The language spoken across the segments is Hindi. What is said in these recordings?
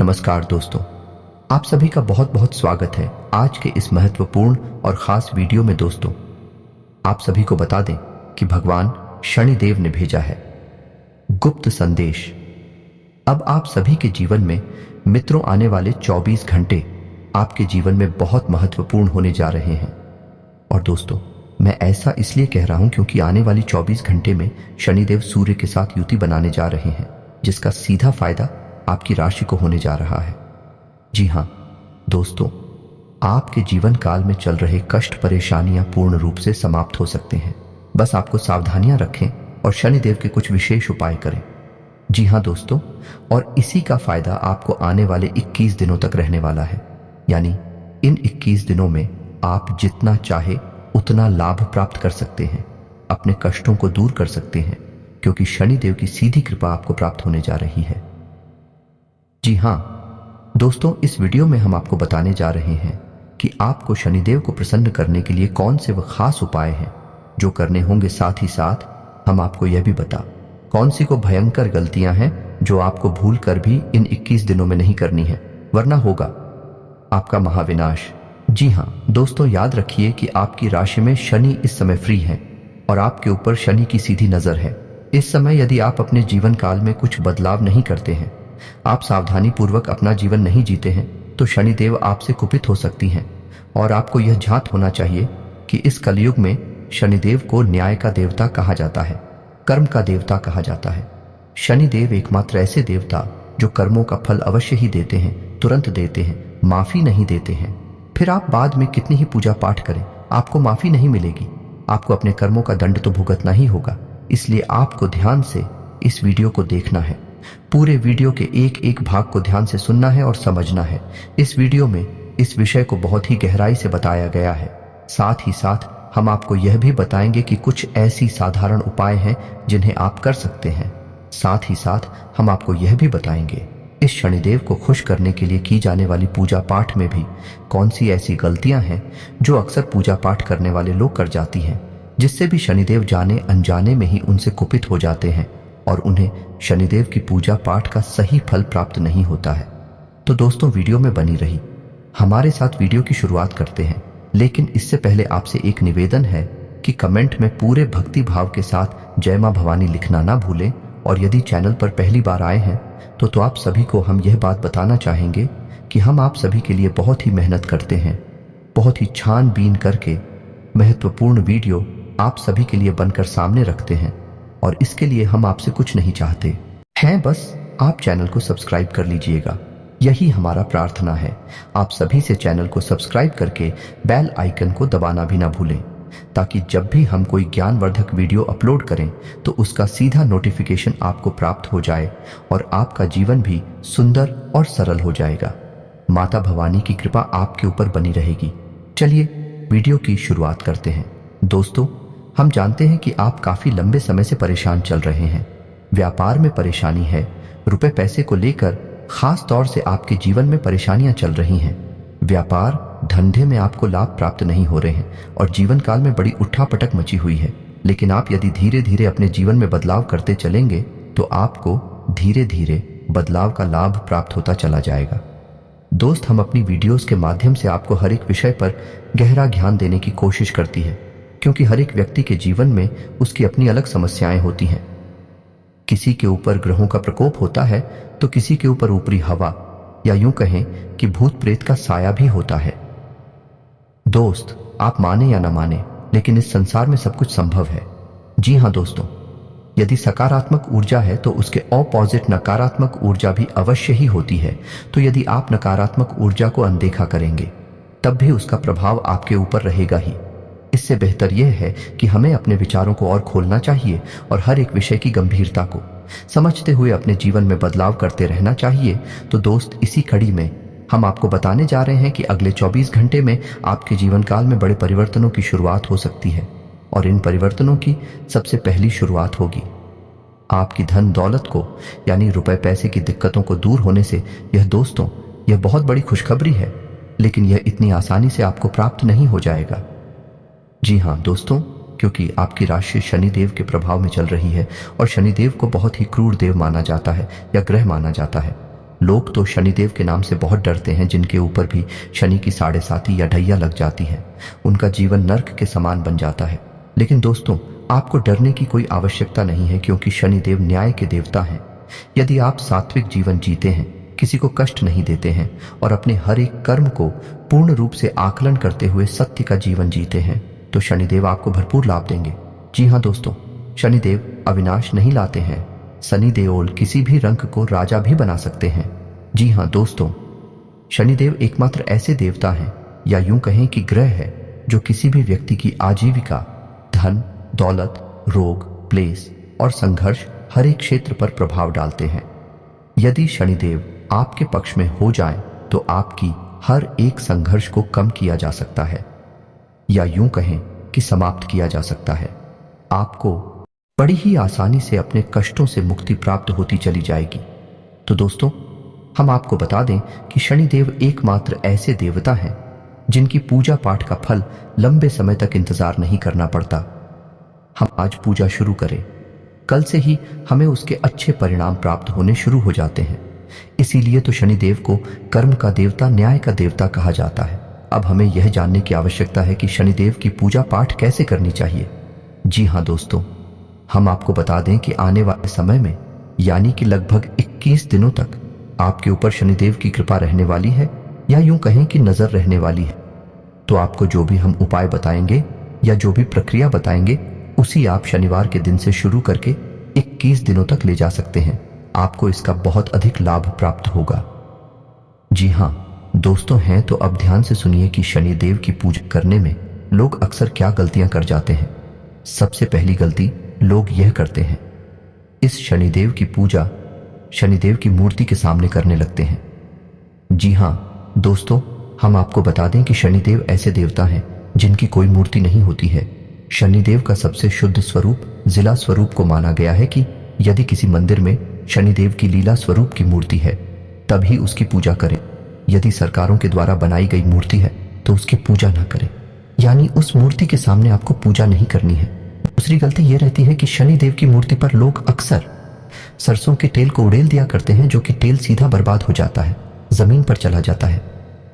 नमस्कार दोस्तों, आप सभी का बहुत बहुत स्वागत है आज के इस महत्वपूर्ण और खास वीडियो में। दोस्तों, आप सभी को बता दें कि भगवान शनिदेव ने भेजा है गुप्त संदेश। अब आप सभी के जीवन में मित्रों आने वाले 24 घंटे आपके जीवन में बहुत महत्वपूर्ण होने जा रहे हैं। और दोस्तों, मैं ऐसा इसलिए कह रहा हूं क्योंकि आने वाली 24 घंटे में शनिदेव सूर्य के साथ युति बनाने जा रहे हैं, जिसका सीधा फायदा आपकी राशि को होने जा रहा है। जी हां दोस्तों, आपके जीवन काल में चल रहे कष्ट परेशानियां पूर्ण रूप से समाप्त हो सकते हैं। बस आपको सावधानियां रखें और शनिदेव के कुछ विशेष उपाय करें। जी हां दोस्तों, और इसी का फायदा आपको आने वाले 21 दिनों तक रहने वाला है। यानी इन 21 दिनों में आप जितना चाहे उतना लाभ प्राप्त कर सकते हैं, अपने कष्टों को दूर कर सकते हैं, क्योंकि शनिदेव की सीधी कृपा आपको प्राप्त होने जा रही है। जी हां दोस्तों, इस वीडियो में हम आपको बताने जा रहे हैं कि आपको शनिदेव को प्रसन्न करने के लिए कौन से वह खास उपाय हैं जो करने होंगे। साथ ही साथ हम आपको यह भी बता कौन सी को भयंकर गलतियां हैं जो आपको भूल कर भी इन 21 दिनों में नहीं करनी है, वरना होगा आपका महाविनाश। जी हां दोस्तों, याद रखिए कि आपकी राशि में शनि इस समय फ्री है और आपके ऊपर शनि की सीधी नजर है। इस समय यदि आप अपने जीवन काल में कुछ बदलाव नहीं करते हैं, आप सावधानी पूर्वक अपना जीवन नहीं जीते हैं, तो शनिदेव आपसे कुपित हो सकती हैं। और आपको यह ज्ञात होना चाहिए कि इस कलयुग में शनिदेव को न्याय का देवता कहा जाता है, कर्म का देवता कहा जाता है। शनिदेव एकमात्र ऐसे देवता जो कर्मों का फल अवश्य ही देते हैं, तुरंत देते हैं, माफी नहीं देते हैं। फिर आप बाद में कितनी ही पूजा पाठ करें, आपको माफी नहीं मिलेगी। आपको अपने कर्मों का दंड तो भुगतना ही होगा। इसलिए आपको ध्यान से इस वीडियो को देखना है। पूरे वीडियो के एक एक भाग को ध्यान से सुनना है और समझना है। इस वीडियो में इस विषय को बहुत ही गहराई से बताया गया है। साथ ही साथ हम आपको यह भी बताएंगे कि कुछ ऐसी साधारण उपाय हैं जिन्हें आप कर सकते हैं। साथ ही साथ हम आपको यह भी बताएंगे इस शनिदेव को खुश करने के लिए की जाने वाली पूजा पाठ में भी कौन सी ऐसी गलतियां हैं जो अक्सर पूजा पाठ करने वाले लोग कर जाती हैं, जिससे भी शनिदेव जाने अनजाने में ही उनसे कुपित हो जाते हैं और उन्हें शनिदेव की पूजा पाठ का सही फल प्राप्त नहीं होता है। तो दोस्तों, वीडियो में बनी रही हमारे साथ वीडियो की शुरुआत करते हैं। लेकिन इससे पहले आपसे एक निवेदन है कि कमेंट में पूरे भक्ति भाव के साथ जय मां भवानी लिखना ना भूलें। और यदि चैनल पर पहली बार आए हैं तो आप सभी को हम यह बात बताना चाहेंगे कि हम आप सभी के लिए बहुत ही मेहनत करते हैं, बहुत ही छानबीन करके महत्वपूर्ण वीडियो आप सभी के लिए बनकर सामने रखते हैं। और इसके लिए हम आपसे कुछ नहीं चाहते हैं, बस आप चैनल को सब्सक्राइब कर लीजिएगा। यही हमारा प्रार्थना है। आप सभी से चैनल को सब्सक्राइब करके बेल आइकन को दबाना भी ना भूलें, ताकि जब भी हम कोई ज्ञानवर्धक वीडियो अपलोड करें तो उसका सीधा नोटिफिकेशन आपको प्राप्त हो जाए और आपका जीवन भी सुंदर और सरल हो जाएगा। माता भवानी की कृपा आपके ऊपर बनी रहेगी। चलिए वीडियो की शुरुआत करते हैं। दोस्तों, हम जानते हैं कि आप काफी लंबे समय से परेशान चल रहे हैं। व्यापार में परेशानी है, रुपए पैसे को लेकर खास तौर से आपके जीवन में परेशानियां चल रही हैं। व्यापार धंधे में आपको लाभ प्राप्त नहीं हो रहे हैं और जीवन काल में बड़ी उठापटक मची हुई है। लेकिन आप यदि धीरे धीरे अपने जीवन में बदलाव करते चलेंगे तो आपको धीरे धीरे बदलाव का लाभ प्राप्त होता चला जाएगा। दोस्त, हम अपनी वीडियोस के माध्यम से आपको हर एक विषय पर गहरा ज्ञान देने की कोशिश करती है, क्योंकि हर एक व्यक्ति के जीवन में उसकी अपनी अलग समस्याएं होती हैं। किसी के ऊपर ग्रहों का प्रकोप होता है तो किसी के ऊपर ऊपरी हवा या यूं कहें कि भूत प्रेत का साया भी होता है। दोस्त, आप माने या ना माने, लेकिन इस संसार में सब कुछ संभव है। जी हां दोस्तों, यदि सकारात्मक ऊर्जा है तो उसके ऑपोजिट नकारात्मक ऊर्जा भी अवश्य ही होती है। तो यदि आप नकारात्मक ऊर्जा को अनदेखा करेंगे तब भी उसका प्रभाव आपके ऊपर रहेगा ही। इससे बेहतर यह है कि हमें अपने विचारों को और खोलना चाहिए और हर एक विषय की गंभीरता को समझते हुए अपने जीवन में बदलाव करते रहना चाहिए। तो दोस्त, इसी कड़ी में हम आपको बताने जा रहे हैं कि अगले 24 घंटे में आपके जीवन काल में बड़े परिवर्तनों की शुरुआत हो सकती है। और इन परिवर्तनों की सबसे पहली शुरुआत होगी आपकी धन दौलत को, यानी रुपए पैसे की दिक्कतों को दूर होने से। यह दोस्तों, यह बहुत बड़ी खुशखबरी है, लेकिन यह इतनी आसानी से आपको प्राप्त नहीं हो जाएगा। जी हां दोस्तों, क्योंकि आपकी राशि शनिदेव के प्रभाव में चल रही है और शनिदेव को बहुत ही क्रूर देव माना जाता है या ग्रह माना जाता है। लोग तो शनिदेव के नाम से बहुत डरते हैं। जिनके ऊपर भी शनि की साढ़े साती या ढैया लग जाती है, उनका जीवन नर्क के समान बन जाता है। लेकिन दोस्तों, आपको डरने की कोई आवश्यकता नहीं है, क्योंकि शनिदेव न्याय के देवता हैं। यदि आप सात्विक जीवन जीते हैं, किसी को कष्ट नहीं देते हैं और अपने हर एक कर्म को पूर्ण रूप से आकलन करते हुए सत्य का जीवन जीते हैं, तो शनिदेव आपको भरपूर लाभ देंगे। जी हाँ दोस्तों, शनिदेव अविनाश नहीं लाते हैं। शनि देओल किसी भी रंग को राजा भी बना सकते हैं। जी हाँ दोस्तों, शनिदेव एकमात्र ऐसे देवता हैं, या यूं कहें कि ग्रह है, जो किसी भी व्यक्ति की आजीविका, धन, दौलत, रोग, क्लेश और संघर्ष हर एक क्षेत्र पर प्रभाव डालते हैं। यदि शनिदेव आपके पक्ष में हो जाएं, तो आपकी हर एक संघर्ष को कम किया जा सकता है, या यूं कहें कि समाप्त किया जा सकता है। आपको बड़ी ही आसानी से अपने कष्टों से मुक्ति प्राप्त होती चली जाएगी। तो दोस्तों, हम आपको बता दें कि शनिदेव एकमात्र ऐसे देवता हैं जिनकी पूजा पाठ का फल लंबे समय तक इंतजार नहीं करना पड़ता। हम आज पूजा शुरू करें, कल से ही हमें उसके अच्छे परिणाम प्राप्त होने शुरू हो जाते हैं। इसीलिए तो शनिदेव को कर्म का देवता, न्याय का देवता कहा जाता है। अब हमें यह जानने की आवश्यकता है कि शनिदेव की पूजा पाठ कैसे करनी चाहिए। जी हाँ दोस्तों, हम आपको बता दें कि आने वाले समय में, यानी कि लगभग 21 दिनों तक आपके ऊपर शनिदेव की कृपा रहने वाली है, या यूं कहें कि नजर रहने वाली है। तो आपको जो भी हम उपाय बताएंगे या जो भी प्रक्रिया बताएंगे, उसी आप शनिवार के दिन से शुरू करके 21 दिनों तक ले जा सकते हैं। आपको इसका बहुत अधिक लाभ प्राप्त होगा। जी हाँ दोस्तों, हैं तो अब ध्यान से सुनिए कि शनिदेव की पूजा करने में लोग अक्सर क्या गलतियां कर जाते हैं। सबसे पहली गलती लोग यह करते हैं, इस शनिदेव की पूजा शनिदेव की मूर्ति के सामने करने लगते हैं। जी हाँ दोस्तों, हम आपको बता दें कि शनिदेव ऐसे देवता हैं जिनकी कोई मूर्ति नहीं होती है। शनिदेव का सबसे शुद्ध स्वरूप जिला स्वरूप को माना गया है कि यदि किसी मंदिर में शनिदेव की लीला स्वरूप की मूर्ति है, तभी उसकी पूजा करें। यदि सरकारों के द्वारा बनाई गई मूर्ति है, तो उसकी पूजा ना करें, यानी उस मूर्ति के सामने आपको पूजा नहीं करनी है। दूसरी गलती यह रहती है कि शनिदेव की मूर्ति पर लोग अक्सर सरसों के तेल को उड़ेल दिया करते हैं, जो कि तेल सीधा बर्बाद हो जाता है, जमीन पर चला जाता है।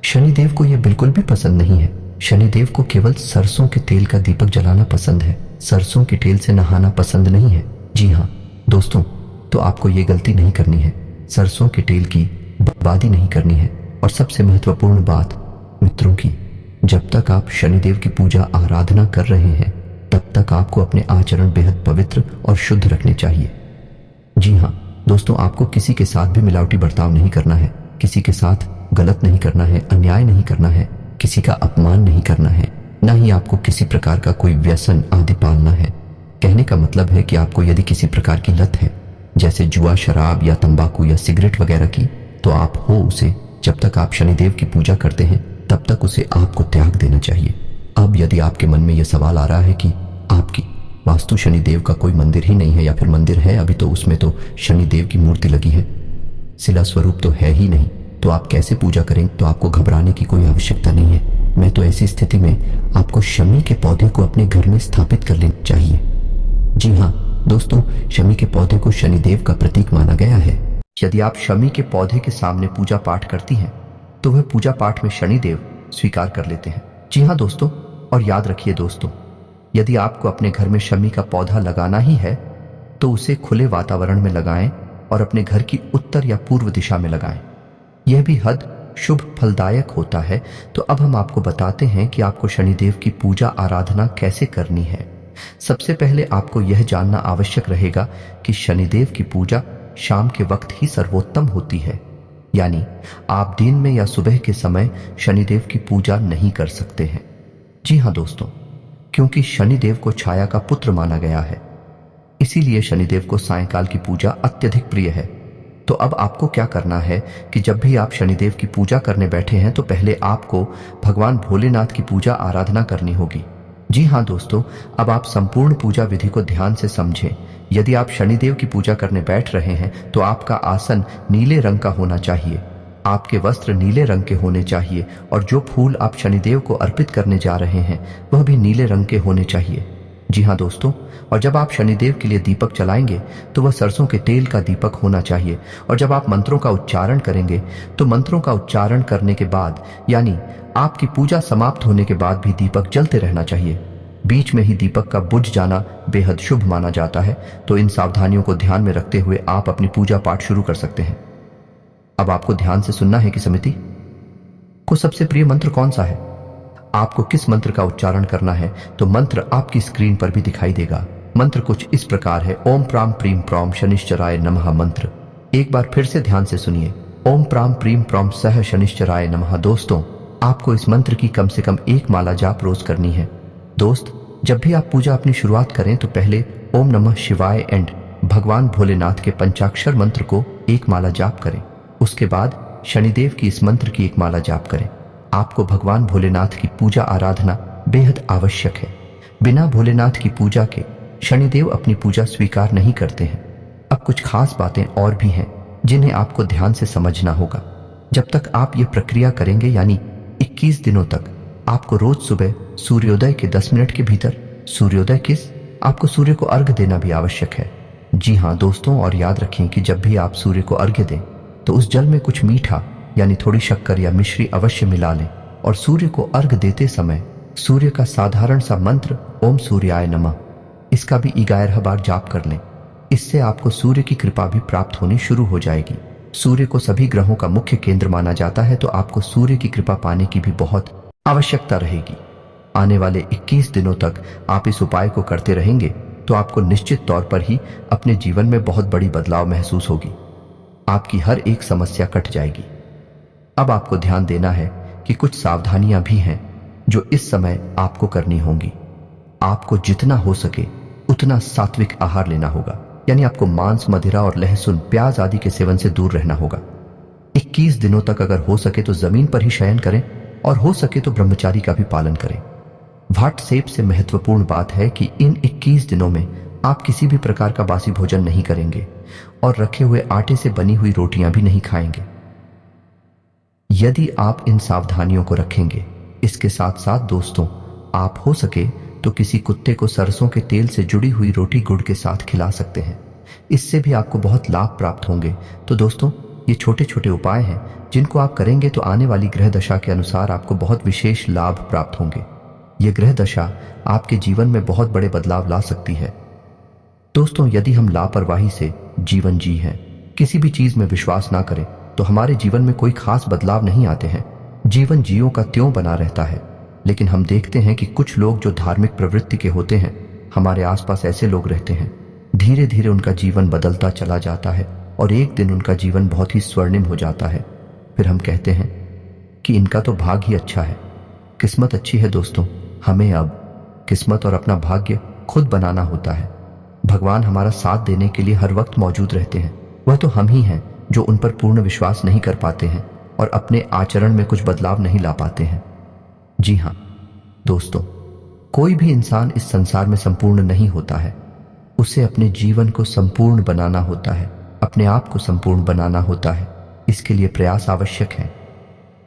शनिदेव को यह बिल्कुल भी पसंद नहीं है। शनिदेव को केवल सरसों के तेल का दीपक जलाना पसंद है, सरसों के तेल से नहाना पसंद नहीं है। जी हाँ दोस्तों, तो आपको ये गलती नहीं करनी है, सरसों के तेल की बर्बादी नहीं करनी है। और सबसे महत्वपूर्ण बात मित्रों की, जब तक आप शनिदेव की पूजा आराधना कर रहे हैं, तब तक आपको अपने आचरण बेहद पवित्र और शुद्ध रखने चाहिए। जी हाँ दोस्तों, आपको किसी के साथ भी मिलावटी बर्ताव नहीं करना है, किसी के साथ गलत नहीं करना है, अन्याय नहीं करना है, किसी का अपमान नहीं करना है, ना ही आपको किसी प्रकार का कोई व्यसन आदि पालना है। कहने का मतलब है कि आपको यदि किसी प्रकार की लत है, जैसे जुआ, शराब या तंबाकू या सिगरेट वगैरह की, तो आप हो उसे, जब तक आप शनिदेव की पूजा करते हैं तब तक उसे आपको त्याग देना चाहिए। अब यदि आपके मन में यह सवाल आ रहा है कि आपकी वास्तु शनिदेव का कोई मंदिर ही नहीं है, या फिर मंदिर है अभी तो उसमें तो शनिदेव की मूर्ति लगी है, शिला स्वरूप तो है ही नहीं, तो आप कैसे पूजा करें? तो आपको घबराने की कोई आवश्यकता नहीं है। मैं तो ऐसी स्थिति में आपको शमी के पौधे को अपने घर में स्थापित कर लेना चाहिए। जी हाँ दोस्तों, शमी के पौधे को शनिदेव का प्रतीक माना गया है। यदि आप शमी के पौधे के सामने पूजा पाठ करती हैं, तो वह पूजा पाठ में शनिदेव स्वीकार कर लेते हैं। जी हाँ दोस्तों, और याद रखिए दोस्तों, यदि आपको अपने घर में शमी का पौधा लगाना ही है, तो उसे खुले वातावरण में लगाएं और अपने घर की उत्तर या पूर्व दिशा में लगाएं। यह भी हद शुभ फलदायक होता है। तो अब हम आपको बताते हैं कि आपको शनिदेव की पूजा आराधना कैसे करनी है। सबसे पहले आपको यह जानना आवश्यक रहेगा कि शनिदेव की पूजा शाम के वक्त ही सर्वोत्तम होती है, यानी आप दिन में या सुबह के समय शनिदेव की पूजा नहीं कर सकते हैं। जी हाँ दोस्तों, क्योंकि शनिदेव को छाया का पुत्र माना गया है, इसीलिए शनिदेव को सायंकाल की पूजा अत्यधिक प्रिय है। तो अब आपको क्या करना है कि जब भी आप शनिदेव की पूजा करने बैठे हैं, तो पहले आपको भगवान भोलेनाथ की पूजा आराधना करनी होगी। जी हाँ दोस्तों, अब आप संपूर्ण पूजा विधि को ध्यान से समझें। यदि आप शनिदेव की पूजा करने बैठ रहे हैं, तो आपका आसन नीले रंग का होना चाहिए, आपके वस्त्र नीले रंग के होने चाहिए, और जो फूल आप शनिदेव को अर्पित करने जा रहे हैं वह भी नीले रंग के होने चाहिए। जी हाँ दोस्तों, और जब आप शनिदेव के लिए दीपक जलाएंगे तो वह सरसों के तेल का दीपक होना चाहिए। और जब आप मंत्रों का उच्चारण करेंगे तो मंत्रों का उच्चारण करने के बाद यानी आपकी पूजा समाप्त होने के बाद भी दीपक जलते रहना चाहिए। बीच में ही दीपक का बुझ जाना बेहद शुभ माना जाता है। तो इन सावधानियों को ध्यान में रखते हुए आप अपनी पूजा पाठ शुरू कर सकते हैं। अब आपको ध्यान से सुनना है कि समिति को सबसे प्रिय मंत्र कौन सा है, आपको किस मंत्र का उच्चारण करना है, तो मंत्र आपकी स्क्रीन पर भी दिखाई देगा। मंत्र कुछ इस प्रकार है, ओम प्राम प्रीम प्रौम शनिश्चराय नमः मंत्र। एक बार फिर से ध्यान से सुनिए, ओम प्राम प्रीम प्रौम सह शनिश्चराय नमः। दोस्तों, आपको इस मंत्र की कम से कम एक माला जाप रोज करनी है। दोस्त, जब भी आप पूजा अपनी शुरुआत करें तो पहले ओम नमः शिवाय एंड भगवान भोलेनाथ के पंचाक्षर मंत्र को एक माला जाप करें। उसके बाद शनिदेव की इस मंत्र की एक माला जाप करें। आपको भगवान भोलेनाथ की पूजा आराधना बेहद आवश्यक है। बिना भोलेनाथ की पूजा के शनिदेव अपनी पूजा स्वीकार नहीं करते हैं। अब कुछ खास बातें और भी हैं जिन्हें आपको ध्यान से समझना होगा। जब तक आप ये प्रक्रिया करेंगे यानी 21 दिनों तक, आपको रोज सुबह सूर्योदय के 10 मिनट के भीतर, सूर्योदय किस, आपको सूर्य को अर्घ्य देना भी आवश्यक है। जी हाँ दोस्तों, और याद रखें कि जब भी आप सूर्य को अर्घ्य दें तो उस जल में कुछ मीठा यानी थोड़ी शक्कर या मिश्री अवश्य मिला लें। और सूर्य को अर्घ्य देते समय सूर्य का साधारण सा मंत्र ओम सूर्याय नमः, इसका भी 11 बार जाप कर लें। इससे आपको सूर्य की कृपा भी प्राप्त होनी शुरू हो जाएगी। सूर्य को सभी ग्रहों का मुख्य केंद्र माना जाता है, तो आपको सूर्य की कृपा पाने की भी बहुत आवश्यकता रहेगी। आने वाले 21 दिनों तक आप इस उपाय को करते रहेंगे तो आपको निश्चित तौर पर ही अपने जीवन में बहुत बड़ी बदलाव महसूस होगी। आपकी हर एक समस्या कट जाएगी। अब आपको ध्यान देना है कि कुछ सावधानियां भी हैं जो इस समय आपको करनी होंगी। आपको जितना हो सके उतना सात्विक आहार लेना होगा, यानी आपको मांस, मदिरा और लहसुन, प्याज आदि के सेवन से दूर रहना होगा। 21 दिनों तक अगर हो सके तो जमीन पर ही शयन करें और हो सके तो ब्रह्मचारी का भी पालन करें। व्हाट्सएप से महत्वपूर्ण बात है कि इन 21 दिनों में आप किसी भी प्रकार का बासी भोजन नहीं करेंगे और रखे हुए आटे से बनी हुई रोटियां भी नहीं खाएंगे। यदि आप इन सावधानियों को रखेंगे, इसके साथ साथ दोस्तों, आप हो सके तो किसी कुत्ते को सरसों के तेल से जुड़ी हुई रोटी गुड़ के साथ खिला सकते हैं। इससे भी आपको बहुत लाभ प्राप्त होंगे। तो दोस्तों, ये छोटे छोटे उपाय हैं जिनको आप करेंगे तो आने वाली ग्रह दशा के अनुसार आपको बहुत विशेष लाभ प्राप्त होंगे। ये ग्रह दशा आपके जीवन में बहुत बड़े बदलाव ला सकती है। दोस्तों, यदि हम लापरवाही से जीवन जी हैं, किसी भी चीज में विश्वास ना करें, तो हमारे जीवन में कोई खास बदलाव नहीं आते हैं। जीवन जियों का त्यों बना रहता है। लेकिन हम देखते हैं कि कुछ लोग जो धार्मिक प्रवृत्ति के होते हैं, हमारे आसपास ऐसे लोग रहते हैं। धीरे धीरे उनका जीवन बदलता चला जाता है और एक दिन उनका जीवन बहुत ही स्वर्णिम हो जाता है। फिर हम कहते हैं कि इनका तो भाग्य ही अच्छा है, किस्मत अच्छी है। दोस्तों, हमें अब किस्मत और अपना भाग्य खुद बनाना होता है। भगवान हमारा साथ देने के लिए हर वक्त मौजूद रहते हैं। वह तो हम ही हैं जो उन पर पूर्ण विश्वास नहीं कर पाते हैं और अपने आचरण में कुछ बदलाव नहीं ला पाते हैं। जी हाँ दोस्तों, कोई भी इंसान इस संसार में संपूर्ण नहीं होता है। उसे अपने जीवन को संपूर्ण बनाना होता है, अपने आप को संपूर्ण बनाना होता है। इसके लिए प्रयास आवश्यक है।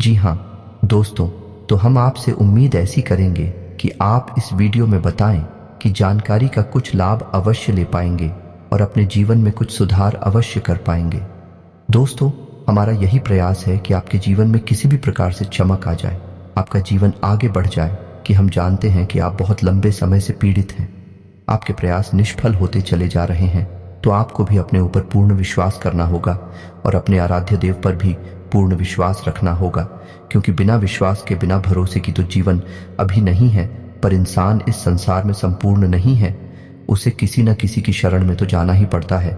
जी हाँ दोस्तों, तो हम आपसे उम्मीद ऐसी करेंगे कि आप इस वीडियो में बताएं कि जानकारी का कुछ लाभ अवश्य ले पाएंगे और अपने जीवन में कुछ सुधार अवश्य कर पाएंगे। दोस्तों, हमारा यही प्रयास है कि आपके जीवन में किसी भी प्रकार से चमक आ जाए, आपका जीवन आगे बढ़ जाए। कि हम जानते हैं कि आप बहुत लंबे समय से पीड़ित हैं, आपके प्रयास निष्फल होते चले जा रहे हैं। तो आपको भी अपने ऊपर पूर्ण विश्वास करना होगा और अपने आराध्य देव पर भी पूर्ण विश्वास रखना होगा, क्योंकि बिना विश्वास के, बिना भरोसे की तो जीवन अभी नहीं है। पर इंसान इस संसार में संपूर्ण नहीं है, उसे किसी न किसी की शरण में तो जाना ही पड़ता है।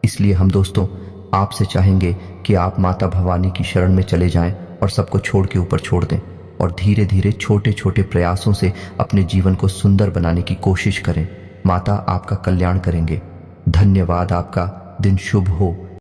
इसलिए हम दोस्तों आपसे चाहेंगे कि आप माता भवानी की शरण में चले जाएं और सबको छोड़ के ऊपर छोड़ दें और धीरे धीरे छोटे छोटे प्रयासों से अपने जीवन को सुंदर बनाने की कोशिश करें। माता आपका कल्याण करेंगे। धन्यवाद। आपका दिन शुभ हो।